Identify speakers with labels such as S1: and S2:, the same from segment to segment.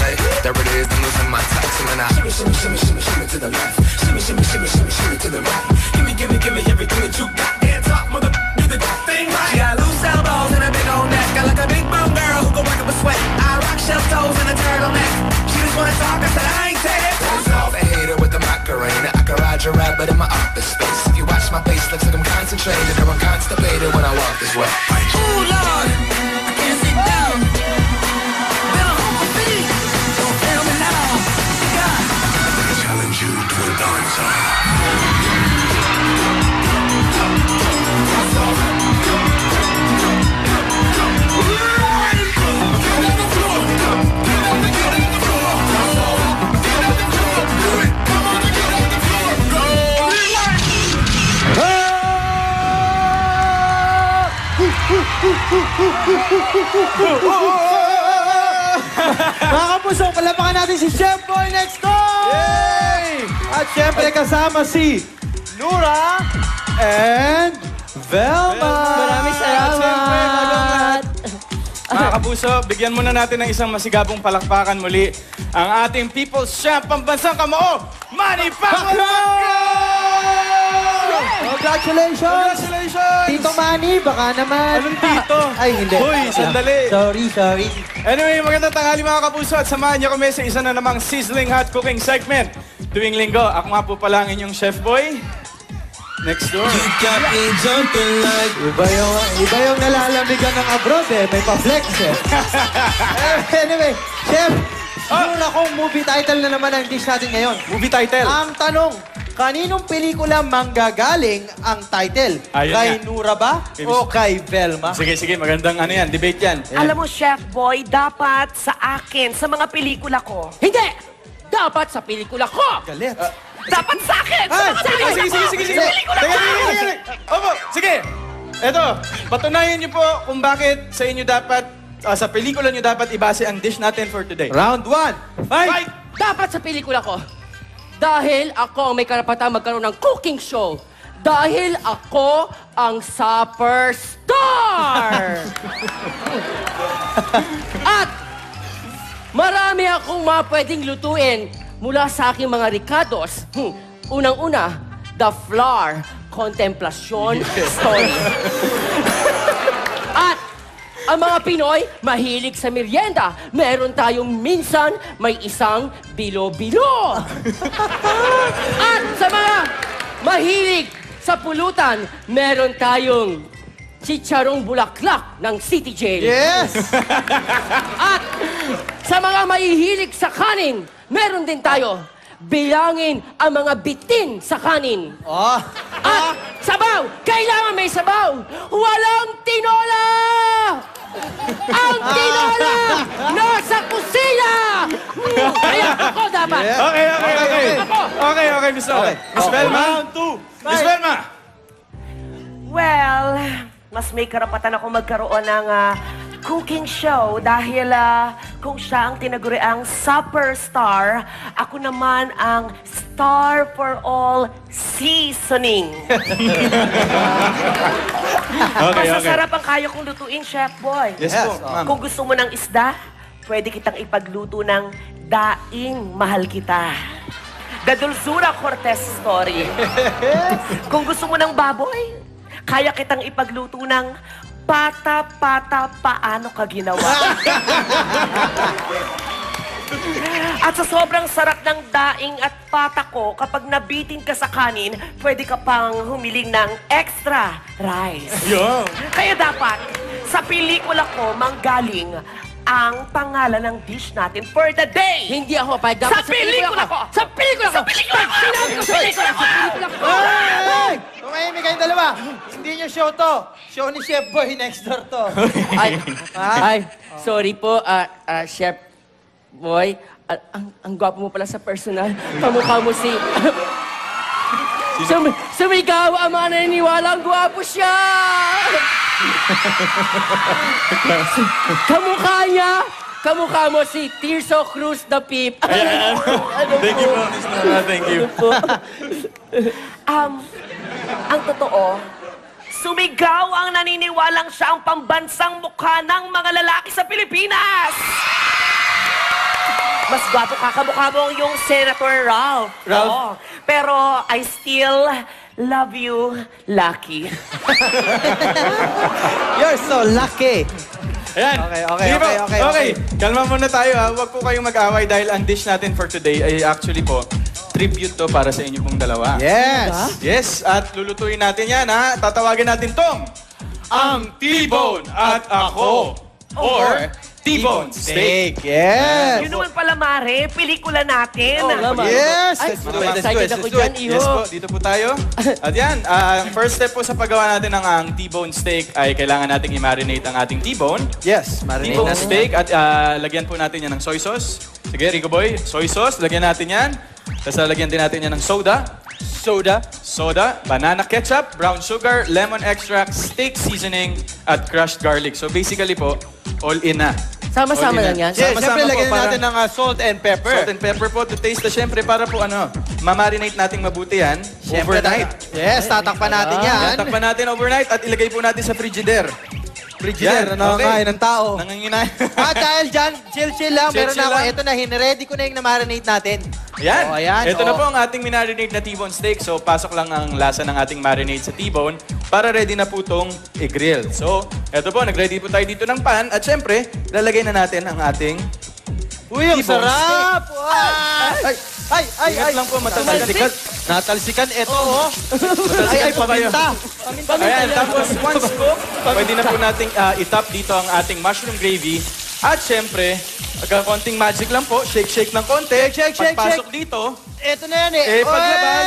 S1: say, there it is, I'm losing my touch. And then I shimmy, shimmy, shimmy, shimmy, shimmy to the left. Shimmy, shimmy, shimmy, shimmy, shimmy to the right. Give me everything that you got. Hands up, mother, do the thing right. She got loose elbows and a big old neck. I like a big bone girl who can work up a sweat. I rock shell toes and a turtleneck. She just wanna talk, I said I ain't take it. Turns off a hater with the Macarena. I can ride your rabbit in my office space. If you watch my face, looks like I'm concentrated or I'm constipated when I walk this way. Ooh, Lord, I can't sit down. Better hold my feet. Don't fail me now. God, I challenge you to a dance-off.
S2: Mga kapuso, palapakan natin si Chef Boy next door! Yay! At syempre kasama si Nura and Velma!
S3: Maraming salamat!
S4: Mga kapuso, bigyan muna natin ng isang masigabong palakpakan muli ang ating People's Champ, pambansang kamao, Manny Pacquiao!
S2: Congratulations!
S4: Congratulations!
S2: Tito Manny, baka naman.
S4: Anong tito?
S2: Ay, hindi.
S4: Hoy, sandali.
S2: Sorry.
S4: Anyway, magandang tanghali mga kapuso at samahan niyo kami sa isa na namang sizzling hot cooking segment. Tuwing linggo, ako nga po pala ang inyong Chef Boy. Next door.
S2: Iba yung nalalamigan ng abroad eh. May pa-flex eh. Anyway, Chef, yun akong movie title na naman ang dish natin ngayon.
S4: Movie title.
S2: Ang tanong, kaninong pelikula manggagaling ang title?
S4: Ayun
S2: Kay
S4: nga.
S2: Nura ba o kay Velma?
S4: Sige, magandang ano yan, debate yan.
S5: Alam mo, Chef Boy, dapat sa akin, sa mga pelikula ko.
S3: Hindi! Dapat sa pelikula ko!
S2: Galit.
S5: Dapat sa akin! Sa mga pelikula ko!
S4: Sige.
S5: Sa pelikula ko!
S4: Opo, sige. Eto, patunayan niyo po kung bakit sa inyo dapat, sa pelikula niyo dapat ibase ang dish natin for today.
S2: Round 1. Fight!
S3: Dapat sa pelikula ko. Dahil ako ang may karapatang magkaroon ng cooking show. Dahil ako ang superstar! At marami akong mga pwedeng lutuin mula sa aking mga ricados. Unang-una, the flour contemplation story. At ang mga Pinoy, mahilig sa merienda. Meron tayong minsan may isang bilo-bilo. At sa mga mahilig sa pulutan, meron tayong chicharong bulaklak ng City Jail.
S2: Yes!
S3: At sa mga mahihilig sa kanin, meron din tayo. Bilangin ang mga bitin sa kanin.
S2: Oh.
S3: At sabaw! Kailangan may sabaw! Walang tinola! Ang tinola! Nasa kusina! Kaya ako dapat!
S2: Yeah.
S4: Okay.
S3: Ako!
S4: Okay, Miss Nora. Miss Velma.
S2: Round 2.
S4: Miss Velma.
S5: Well, mas may karapatan ako magkaroon ng cooking show dahil kung siya ang tinaguriang superstar, ako naman ang star for all seasoning. Masasarap ang kaya kong lutuin, Chef Boy.
S4: Yes po, ma'am.
S5: Kung gusto mo ng isda, pwede kitang ipagluto ng daing mahal kita. The Dulzura Cortez story. Kung gusto mo ng baboy, kaya kitang ipagluto ng pata-pata paano ka ginawa. At sa sobrang sarap ng daing at pata ko, kapag nabitin ka sa kanin, pwede ka pang humiling ng extra rice.
S4: Yo.
S5: Kaya dapat, sa pelikula ko manggaling ang pangalan ng dish natin for the day.
S3: Hindi ako pa. Dapat
S5: Sa pelikula ko!
S3: Sa pelikula ko!
S5: Sa pelikula ko!
S3: Sinabi ko sa pelikula ko! Sa pelikula ko!
S2: Hey! Tumahimik kayong dalawa. Hindi nyo show to. Show ni Chef Boy next door to.
S3: Ay, sorry po, Chef Boy. Ang gwapo mo pala sa personal. Kamukha mo si... Sumigaw ang mga naniniwala. Ang gwapo siya! Kamukha mo si Tirso Cruz the Pip.
S4: Thank you po, Miss Nora. Thank you.
S5: Ang totoo, sumigaw ang naniniwalang siya ang pambansang mukha ng mga lalaki sa Pilipinas! Mas gwapo ka. Kamukha mo yung Senator Ralph.
S2: Ralph?
S5: Oo. Pero I still love you, Lucky.
S2: You're so lucky.
S4: Ayan.
S2: Okay.
S4: Okay. Kalma muna tayo ha. Huwag po kayong mag-away dahil ang dish natin for today ay actually po tribute to para sa inyo pong dalawa.
S2: Yes.
S4: Yes, at lulutuin natin yan ha. Tatawagin natin tong ang T-Bone at ako. Or T-Bone Steak.
S2: Yes.
S5: Yun naman pala, Mare. Pelikula natin.
S3: Oo naman.
S2: Yes.
S3: Ay,
S2: Let's do it.
S3: excited ako dyan, Iho.
S4: Yes po, dito po tayo. At yan, ang first step po sa paggawa natin ng ang T-Bone Steak ay kailangan nating i-marinate ang ating T-bone.
S2: Yes. Marinate
S4: T-bone
S2: natin.
S4: steak at lagyan po natin yan ng soy sauce. Sige, Rico Boy, soy sauce, lagyan natin yan. Tapos lagyan din natin yan ng soda. Soda, banana ketchup, brown sugar, lemon extract, steak seasoning, at crushed garlic. So basically po, all in na.
S3: Sama-sama
S4: All in
S3: lang yan.
S2: Yes,
S4: Sama-sama
S2: siyempre
S4: po
S2: lagyan
S4: para-
S2: natin ng salt and pepper.
S4: Salt and pepper po to taste na syempre para po ma-marinate nating mabuti yan overnight.
S2: Yes, tatakpan natin yan.
S4: Takpan natin overnight at ilagay po natin sa frigidaire.
S2: Frigidaire,
S4: Yan,
S2: nakakain ng tao.
S4: Nanganginay.
S2: At dahil dyan, chill lang. Meron
S4: Chill
S2: na ako.
S4: lang.
S2: Ito na, hinready ko na yung na-marinate natin.
S4: Ayan.
S2: Oh, ayan,
S4: Ito na
S2: oh.
S4: po ang ating minarinate na T-bone steak. So, pasok lang ang lasa ng ating marinade sa T-bone para ready na po itong i-grill. So, ito po, nag-ready po tayo dito ng pan. At syempre, lalagay na natin ang ating
S2: Uy, ang
S4: T-bone
S2: sarap! Ay!
S4: Ingat lang po, matalsikan.
S2: Natalsikan, ito, oh. Ay,
S4: po kayo.
S2: paminta.
S4: Ayan, tapos one scoop, pwede na po nating itap dito ang ating mushroom gravy. At syempre, konting magic lang po, shake ng konti.
S2: Shake.
S4: Pagpasok dito,
S2: Ito na yan eh.
S4: paglaban.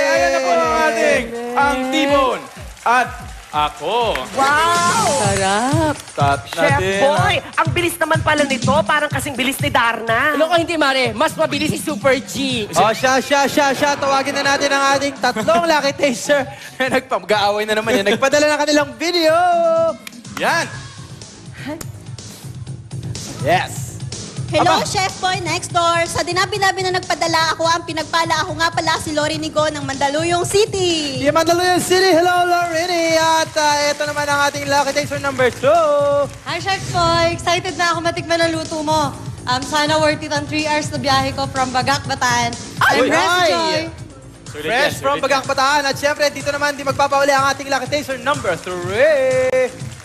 S4: Ayan na po ang ating ang T-bone. At ako.
S5: Wow!
S3: Sarap.
S4: Tap
S5: Chef
S4: natin.
S5: Boy, ang bilis naman pala nito. Parang kasing bilis ni Darna.
S3: Ano ka hindi, Mare? Mas mabilis si Super G.
S2: Oh, siya. Tawagin na natin ang ating tatlong Lucky Taster. Nagpag-aaway na naman yan. Nagpadala ng kanilang video.
S4: Yan.
S2: Yes.
S6: Hello,
S2: Aba.
S6: Chef Boy next door. Sa dinabi-nabi na nagpadala ako, ang pinagpala ako nga pala si Lori Nigo ng Mandaluyong City.
S2: Di Mandaluyong City. Hello, Lorini. At ito naman ang ating Lucky Taster number 2.
S7: Hi, Chef Boy! Excited na ako matikman ang luto mo. Sana worth it ang 3 hours na biyahe ko from Bagak, Bataan. I'm
S2: Uy,
S7: Ref
S2: ay!
S7: Joy.
S4: Sulit
S2: Fresh
S4: yan,
S2: from
S4: sulit
S2: Bagang Bataan. At syempre, dito naman, di magpapahuli ang ating Lucky Taster number 3.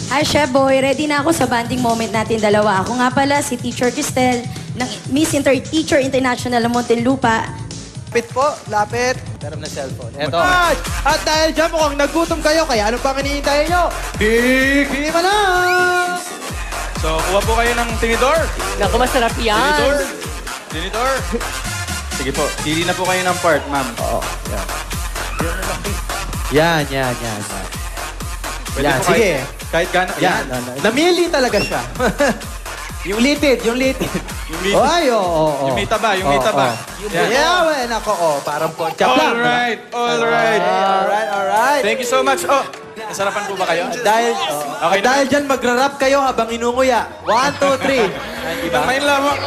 S8: Hi, Chef Boy. Ready na ako sa banding moment natin dalawa. Ako nga pala si Teacher Cristel ng Teacher International ng Muntinlupa.
S2: Lapit po, lapit. Meron na cellphone. Eto. At dahil dyan mukhang nagutom kayo, kaya ano pang hinihintay nyo? Tikima na!
S4: So, kuha po kayo ng tinidor.
S3: Naku, masarap yan.
S4: Tinidor. Sige po, pili na po kayo ng part, ma'am.
S2: Oo, yan. Yan.
S4: Pwede
S2: Yan,
S4: po
S2: sige.
S4: Kahit gano'n.
S2: Yan. Namili talaga siya. yung litid.
S4: Yung litid.
S2: Ay, oo.
S4: Yung may taba, yung may taba. Yan.
S2: Yeah, well, nako, parang pork chop lang. Alright.
S4: Thank you so much. Oh, nasarapan po ba kayo?
S2: Dahil,
S4: Okay na.
S2: dahil dyan, magra-rap kayo habang inunguya. 1, 2, 3.
S4: Ibang main lamang.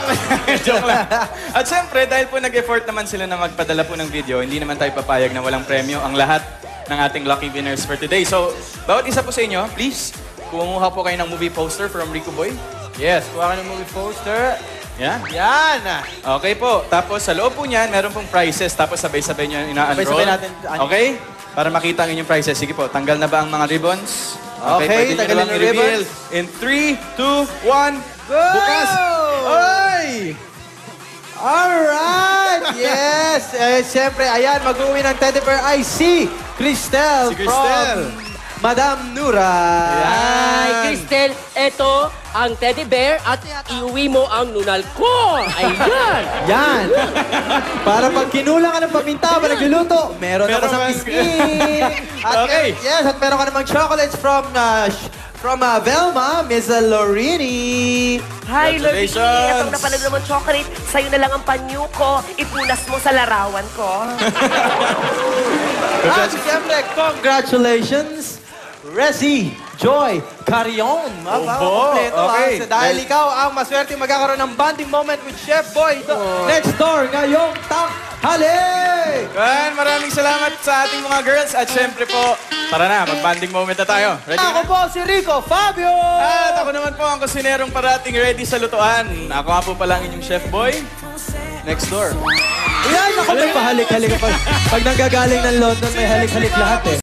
S4: Joke lang. At syempre, dahil po nag-effort naman sila na magpadala po ng video, hindi naman tayo papayag na walang premyo ang lahat ng ating lucky winners for today. So, bawat isa po sa inyo, please, kumuha po kayo ng movie poster from Rico Boy.
S2: Yes, kuha ka ng movie poster.
S4: Yan.
S2: Yan.
S4: Okay po. Tapos sa loob po niyan, meron pong prizes. Tapos sabay-sabay nyo ina-unroll.
S2: Sabay-sabay natin.
S4: Okay? Para makita ang inyong prizes. Sige po, tanggal na ba ang mga ribbons?
S2: Okay,
S4: pwede nyo
S2: tanggalin
S4: lang
S2: yung
S4: i-reveal.
S2: ribbons.
S4: In 3, 2, 1,
S2: Go!
S4: bukas! Oy!
S2: Alright! Yes! Siyempre, ayan, mag-uwi ng teddy bear ay si Cristel
S4: Si Cristel.
S2: from Madam Nura.
S3: Ay, Cristel, eto ang teddy bear at iuwi mo ang nunal ko. Ayan.
S2: Yan! Para pag kinulang ka ng paminta ba nagluluto, meron ako
S4: Meron
S2: sa
S4: ka.
S2: pisngi.
S4: Okay.
S2: Yes, at meron ka namang chocolates from Velma, Miss Lorini.
S5: Hi, Lori.
S4: Congratulations.
S5: Itong napanood naman chocolate. Sa'yo na lang ang panyo ko. Ipunas mo sa larawan ko.
S2: At siyempre, congratulations Resi Joy Carion. Kompleto,
S4: okay.
S2: Dahil ikaw ang maswerte magkakaroon ng bonding moment with Chef Boy next door ngayong tanghali.
S4: Yan, maraming salamat sa ating mga girls. At syempre po, tara na, mag-banding moment na tayo. Ready
S2: Ako
S4: na?
S2: po si Rico Fabio.
S4: At ako naman po ang kusinerong parating ready sa lutuan. Ako nga po pala ang inyong Chef Boy. Next door.
S2: Yan, ako may pahalik-halik. Pag nanggagaling ng London, may halik-halik lahat eh.